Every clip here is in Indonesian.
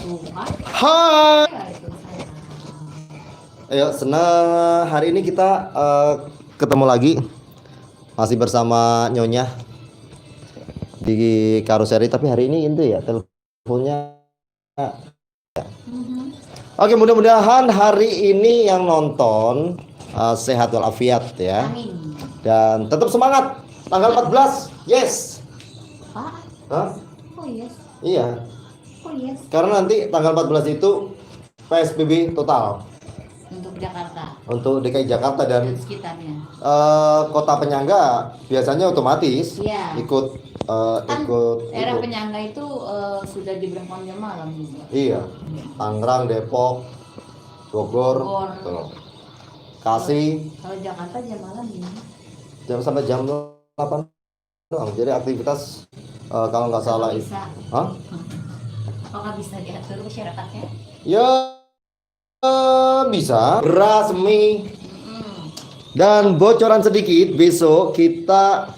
Hai. Ayo, senang hari ini kita ketemu lagi masih bersama Nyonya di Karuseri, tapi hari ini itu ya teleponnya. Oke, mudah-mudahan hari ini yang nonton sehat walafiat ya. Amin. Dan tetap semangat tanggal 14. Yes. Pak? Hah? Oh yes. Iya. Oh yes. Karena nanti tanggal 14 itu PSBB total Untuk Jakarta untuk DKI Jakarta dan dan sekitarnya. kota penyangga biasanya otomatis Iya. ikut Kan daerah ikut. penyangga itu sudah diberlakukan jam malam juga. Iya, Tangerang, Depok, Bogor, Bogor. tuh. Kasih Kalau Jakarta jam malam ini. sampai jam 8 doang. Jadi aktivitas kalau nggak salah itu. Bisa. Hah? Kalau nggak bisa diatur masyarakatnya? Ya bisa. Beras, mie, Mm-mm. dan bocoran sedikit, besok kita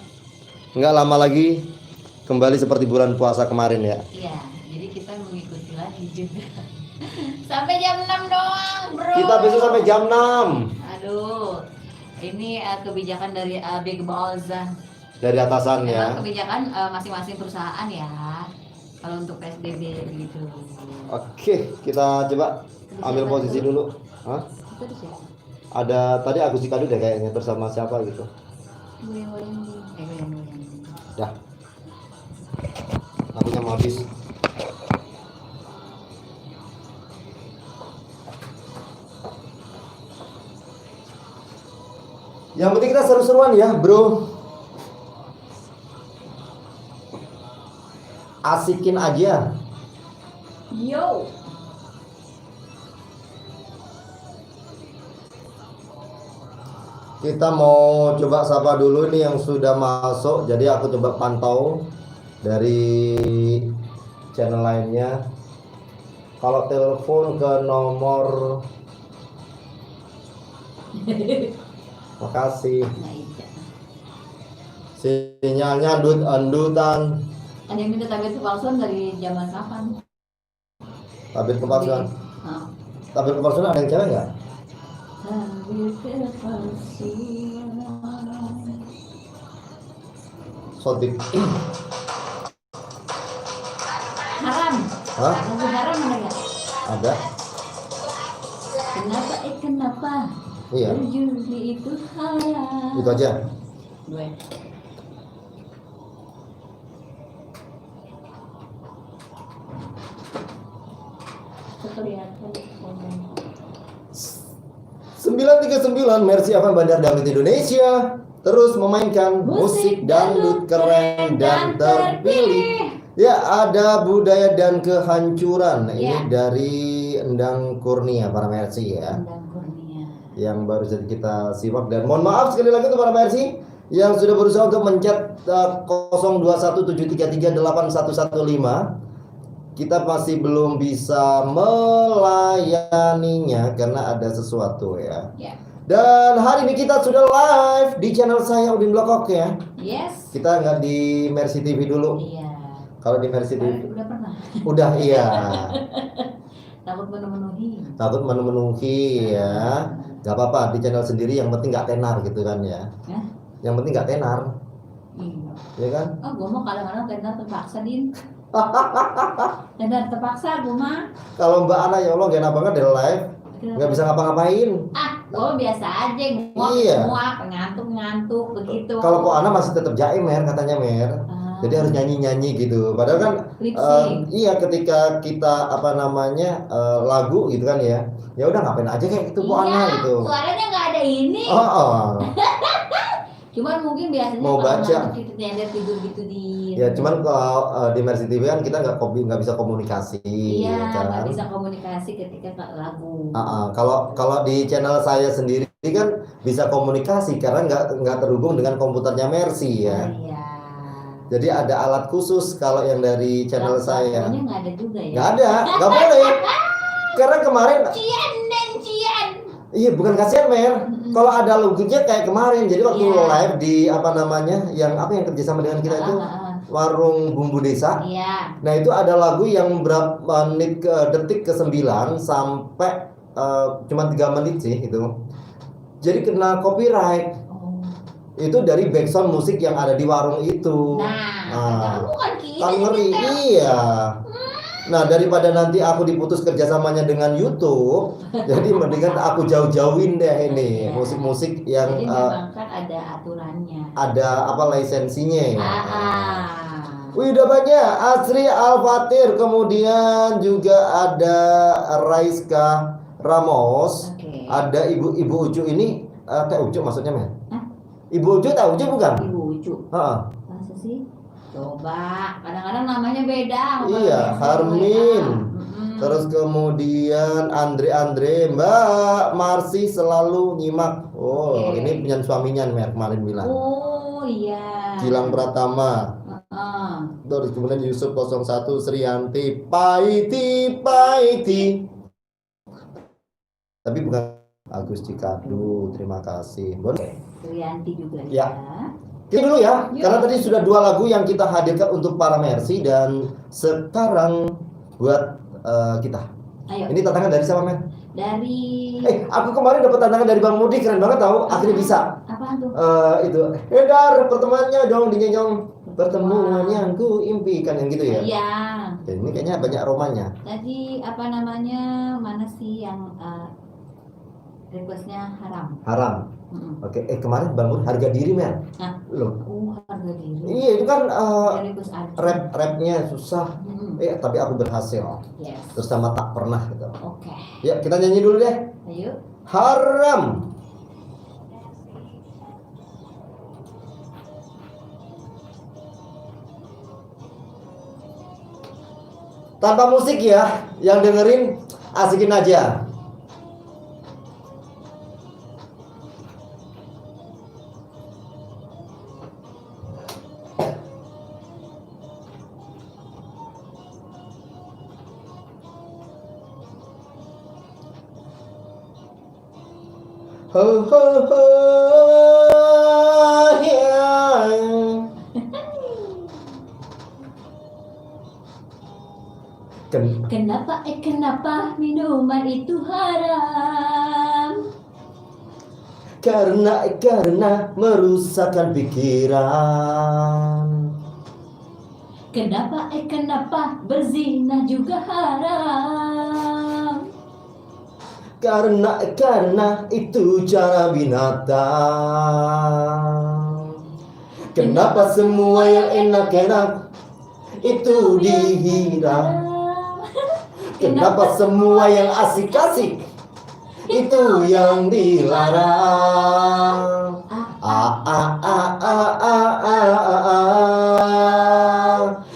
nggak lama lagi kembali seperti bulan puasa kemarin ya. Iya, jadi kita mengikuti lagi juga. Sampai jam 6 doang, bro. Kita besok sampai jam 6 Aduh, ini kebijakan dari Big Balls. dari atasan Memang ya. kebijakan masing-masing perusahaan ya. Kalau untuk PSBB gitu. Oke, kita coba ambil posisi dulu. Hah? Itu di siapa? Ada tadi Agus Ikadu deh kayaknya bersama siapa gitu. Goyang-goyang. Dah. Akunya mau habis. Yang penting kita seru-seruan ya, bro. Asikin aja. Yo. Kita mau coba sapa dulu nih yang sudah masuk. Jadi aku coba pantau dari channel lainnya. Kalau telepon ke nomor makasih. Sinyalnya andutan. Ada yang minta tabir kepalsuan dari zaman kapan? Tabir kepalsuan. Nah. Tabir kepalsuan ada yang cewek nggak? Tabir kepalsuan. Sotik. Haram. Hah? Lagu haram ada nggak? Ada. Kenapa? Iya. Berjudi itu haram. Itu aja. Dua. Kelihatan 939 Mercy FM Bandar Dangdut Indonesia terus memainkan musik dangdut keren dan terpilih. Ya, ada budaya dan kehancuran. Ini dari Endang Kurnia para Mercy ya. Endang Kurnia. Yang baru saja kita simak, dan mohon maaf sekali lagi untuk para Mercy yang sudah berusaha untuk mencet 0217338115. Kita masih belum bisa melayaninya karena ada sesuatu ya. Dan hari ini kita sudah live di channel saya Udin Blokok ya. Yes. Kita nggak di Mercy TV dulu. Iya. Kalau di Mercy TV udah pernah. Udah iya. Takut memenuhi. Takut memenuhi ya. Gak apa-apa di channel sendiri, yang penting nggak tenar gitu kan ya. Yang penting nggak tenar. Iya. Ya kan? Oh, gue mau kadang-kadang tenar terpaksa Din. Tenar terpaksa gue mah. Kalau Mbak Ana ya Allah gak enak banget dari live. Nggak bisa ngapa-ngapain. Gue biasa aja nguap semua, ngantuk begitu. Kalau kok Ana masih tetap jaim Mer, katanya Mer. Jadi harus nyanyi-nyanyi gitu. Padahal kan iya, ketika kita lagu gitu kan ya. Ya udah ngapain aja kayak gitu kok Ana gitu. Suaranya nggak ada ini. Cuman mungkin biasanya mau baca kita nyender tidur gitu di. Ya cuman kalau di Mercy TV kan kita nggak bisa komunikasi. Iya, kan? nggak bisa komunikasi ketika lagu. Kalau di channel saya sendiri kan bisa komunikasi karena nggak terhubung dengan komputernya Mercy ya. Iya. Jadi ada alat khusus kalau yang dari channel saya. Nggak ada juga ya. Nggak ada, nggak boleh. Karena kemarin. Cian. Iya, bukan kasihan Mer. Kalau ada logonya kayak kemarin, jadi waktu live di yang kerjasama dengan kita itu warung bumbu desa. Iya. Nah itu ada lagu yang berapa menit detik ke 9 sampai cuma 3 menit sih itu. Jadi kena copyright. Oh. Itu dari background musik yang ada di warung itu. Nah, kamu kan gini Kan ngeri, nyetel. iya. Nah daripada nanti aku diputus kerjasamanya dengan YouTube, jadi mendingan aku jauh-jauhin deh ini Iya. musik-musik yang Jadi memang kan ada aturannya. ada apa lisensinya ya. Wih, udah banyak. Asri Al-Fatir, kemudian juga ada Raiska Ramos, Oke. ada Ibu Ucu ini Teh Ucu maksudnya men? Hah? Ibu Ucu Teh Ucu bukan? Ibu Ucu. Heeh. Masa sih? Coba, kadang-kadang namanya beda. Iya, Harmin. Terus kemudian Andre, Mbak Marsi selalu nyimak. Oh, Oke. ini punya suaminya Mer kemarin bilang. Oh iya. Gilang Pratama. Terus kemudian Yusuf 01 Srianti, Paiti. Tapi bukan Agus Cikadu, terima kasih. Bon. Srianti juga Ya. ya. Kita dulu ya, Yuk. karena tadi sudah 2 lagu yang kita hadirkan untuk para Mercy dan sekarang buat kita. Ayo. Ini tantangan dari siapa men? Dari Aku kemarin dapat tantangan dari Bang Mudi, keren banget tahu. Akhirnya bisa. apaan tuh? Itu Dar pertemuannya dong dinyanyi pertemuan yang ku impikan yang gitu ya. Iya. Ini kayaknya banyak romanya. Tadi apa namanya? Mana sih yang requestnya haram? Haram. Oke, kemarin Bang Mudi harga diri men. Nah. Loh. Harga diri. Iya itu kan Request aja. rapnya susah. Tapi aku berhasil. Yes. Terus sama tak pernah gitu. Oke. Ya kita nyanyi dulu deh. Ayo. Haram. Tanpa musik ya, yang dengerin asikin aja. Ho ho ho ya. Kenapa minuman itu haram? Karena merusakkan pikiran. Kenapa berzina juga haram? Karena itu cara binatang. Kenapa semua yang enak-enak itu dihina? Kenapa semua yang asik-asik itu yang dilarang?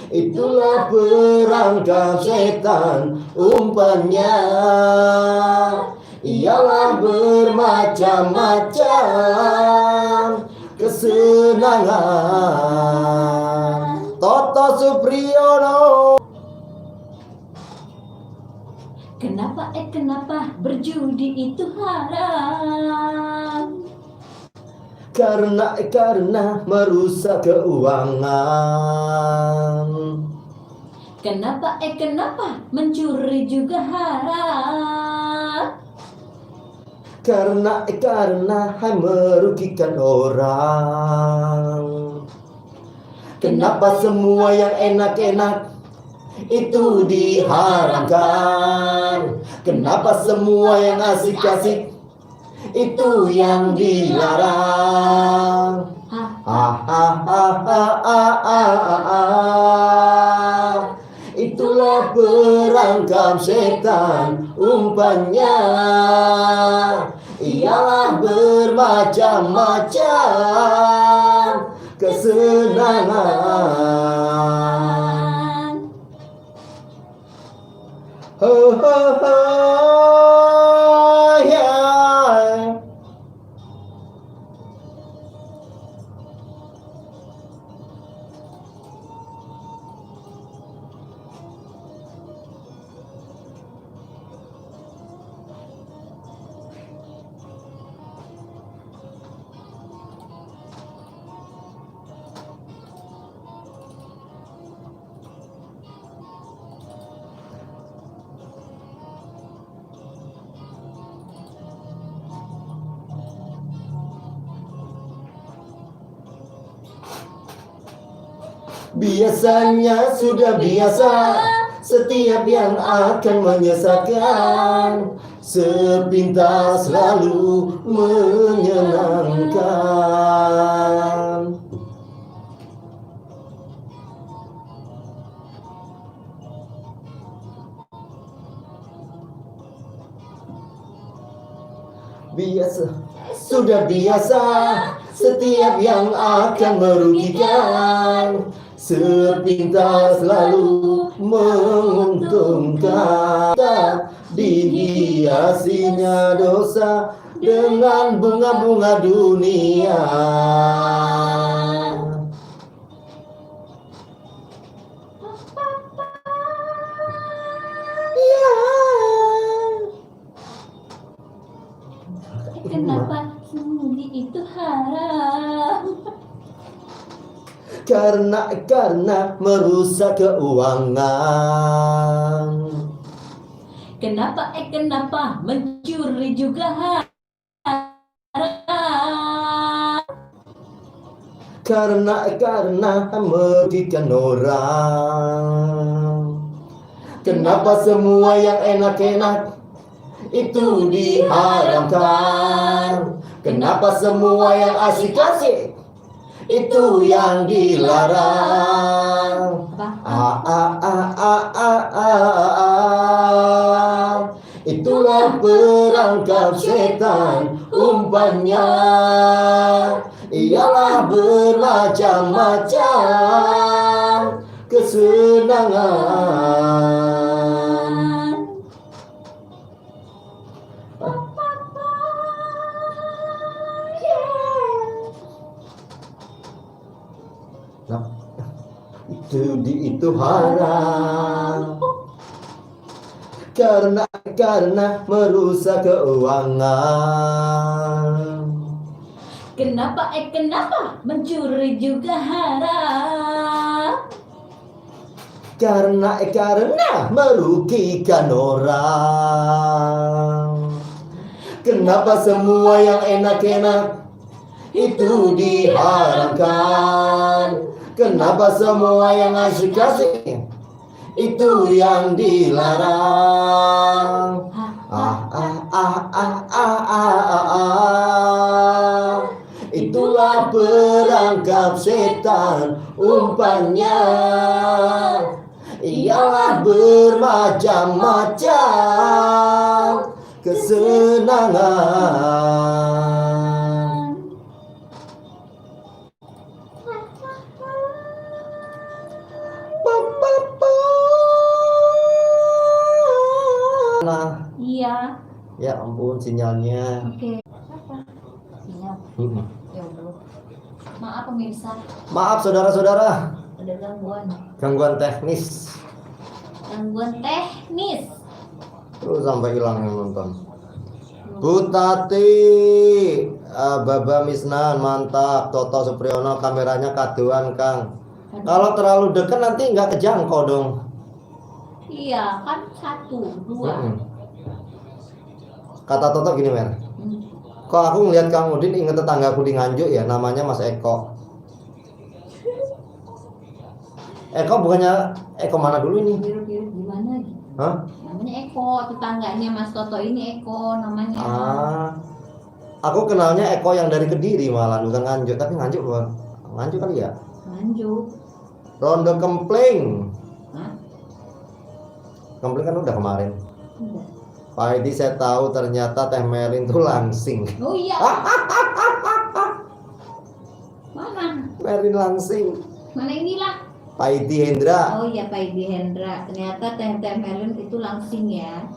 Itulah perangkap setan umpannya. Ialah bermacam-macam kesenangan. Toto Supriyono. Kenapa berjudi itu haram? Karena merusak keuangan. Kenapa mencuri juga haram? Karena merugikan orang. Kenapa semua yang enak-enak itu diharamkan? Kenapa semua yang asik-asik itu yang dilarang? Itulah perangkap setan umpannya. Ialah bermacam-macam kesenangan. Ho ho ho ya. Biasanya sudah biasa, setiap yang akan menyesakan, sepintas lalu menyenangkan. Biasa, sudah biasa, setiap yang akan merugikan, sepintas lalu menguntungkan. Dihiasinya dosa dengan bunga-bunga dunia. Kenapa sembunyi itu haram? Karena merusak keuangan. Kenapa mencuri juga haram? Karena merugikan orang. Kenapa semua yang enak-enak itu diharamkan? Kenapa semua yang asik-asik itu yang dilarang? Itulah perangkap setan, umpannya ialah bermacam-macam kesenangan. Nah, itu haram. Karena merusak keuangan. Kenapa mencuri juga haram? Karena merugikan orang. Kenapa semua yang enak-enak itu diharamkan? Kenapa semua yang asik-asik itu yang dilarang? Itulah perangkap setan, umpannya ialah bermacam-macam kesenangan. Nah, Iya. ya ampun sinyalnya. Oke. Apa? Sinyal. Ya Allah. Maaf pemirsa, Maaf saudara-saudara, ada gangguan teknis. Terus Sampai hilang yang nonton. Bu Tati, Baba Misnan mantap. Toto Supriyono kameranya kaduan Kang. Kalau terlalu dekat nanti nggak kejangkau dong. Iya kan 1, 2. Kata Toto gini Mer, kok aku ngeliat Kang Udin inget tetanggaku di Nganjuk ya, namanya Mas Eko. Eko bukannya Eko mana dulu ini? Biru-biru gimana? Hah? Namanya Eko, tetangganya Mas Toto ini Eko namanya. Aku kenalnya Eko yang dari Kediri malah, bukan Nganjuk. Tapi Nganjuk bukan? Nganjuk kali ya? Nganjuk. Rondo Kempling. Hah? Kempling kan udah kemarin. Udah. Pak Edi saya tahu ternyata Teh Melin tuh langsing. Oh iya. Mana? Melin langsing. Mana inilah? Pak Edi Hendra. Oh iya Pak Edi Hendra. Ternyata Teh Melin itu langsing ya.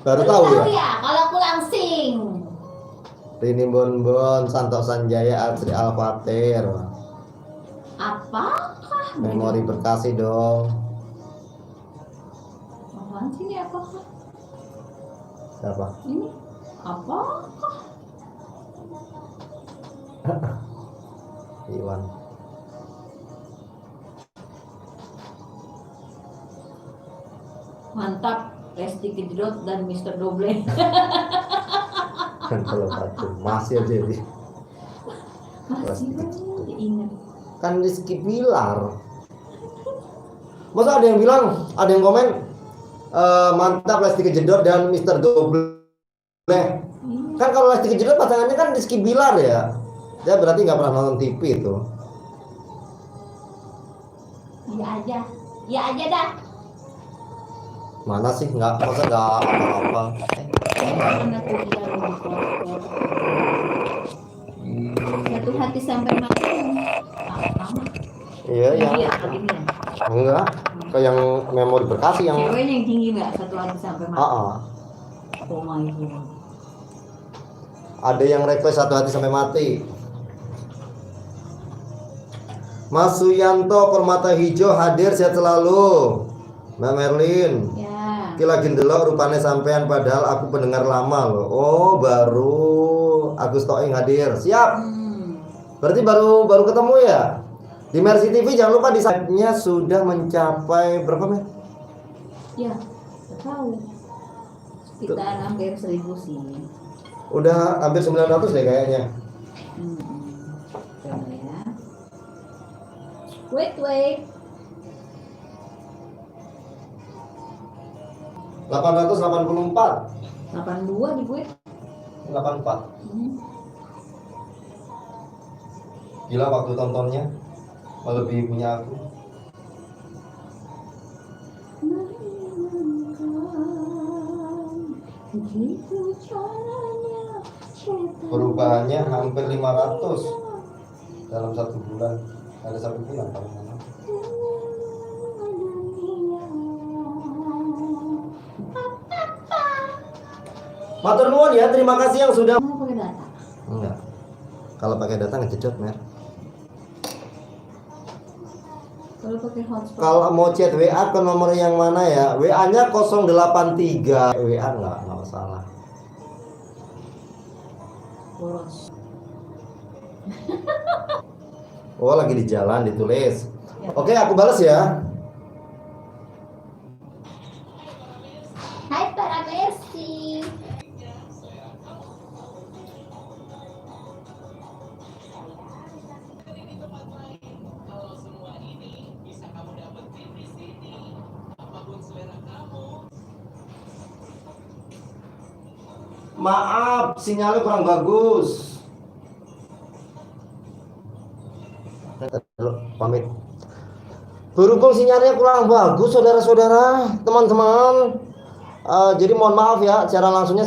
Baru tahu ya? Kalau aku langsing. Rini Bonbon, Santo Sanjaya, Alsri Al-Fatir. Apakah? Memori Bekasi dong. Apaan sih ini apakah? Siapa? Ini apakah? Iwan. Mantap, Lesti Kejrot dan Mr. Doble. Kan kalau satu masih aja di Masih ingat. Kan Rizky Bilar. Masa ada yang bilang, ada yang komen mantap Lesti Kejora dan Mr. Doble. Kan kalau Lesti Kejora pasangannya kan Rizky Bilar ya. Dia berarti nggak pernah nonton TV itu. Iya aja dah. Mana sih nggak, masa nggak apa-apa. Mana tuh dia lebih kuat. Satu hati sampai mati. Sama. Iya ya. Iya, kali ini ya. Enggak. Kayak yang memori Bekasi yang. Ceweknya yang tinggi nggak satu hati sampai mati. Oh my god. Ada yang request satu hati sampai mati. Mas Suyanto Permata Hijau hadir, sehat selalu. Mbak Merlin. Ya. Ki lagi ndelok rupane sampean padahal aku pendengar lama loh. Oh, baru Agus Toing hadir. Siap. Berarti baru ketemu ya? Di Mercy TV jangan lupa di subscribe-nya sudah mencapai berapa, Mer? Ya, nggak tahu. Sekitar hampir 1000 sih. Udah hampir 900 deh kayaknya. Coba ya. Wait. 884. 82 di gue. 84. Gila waktu tontonnya melebihi punya aku. Perubahannya hampir 500 dalam 1 bulan. Ada 1 bulan paling lama. Matur nuwun ya, terima kasih yang sudah. Mau pakai data? Enggak. Kalau pakai data ngejejot, Mer. Kalau pakai hotspot. Kalau mau chat WA ke nomor yang mana ya? WA-nya 083. WA enggak masalah. Boros. Oh, lagi di jalan ditulis. Oke, aku balas ya. Hai para Mercy. Maaf, sinyalnya kurang bagus. Pamit. Berhubung sinyalnya kurang bagus, saudara-saudara, teman-teman. Jadi mohon maaf ya, cara langsungnya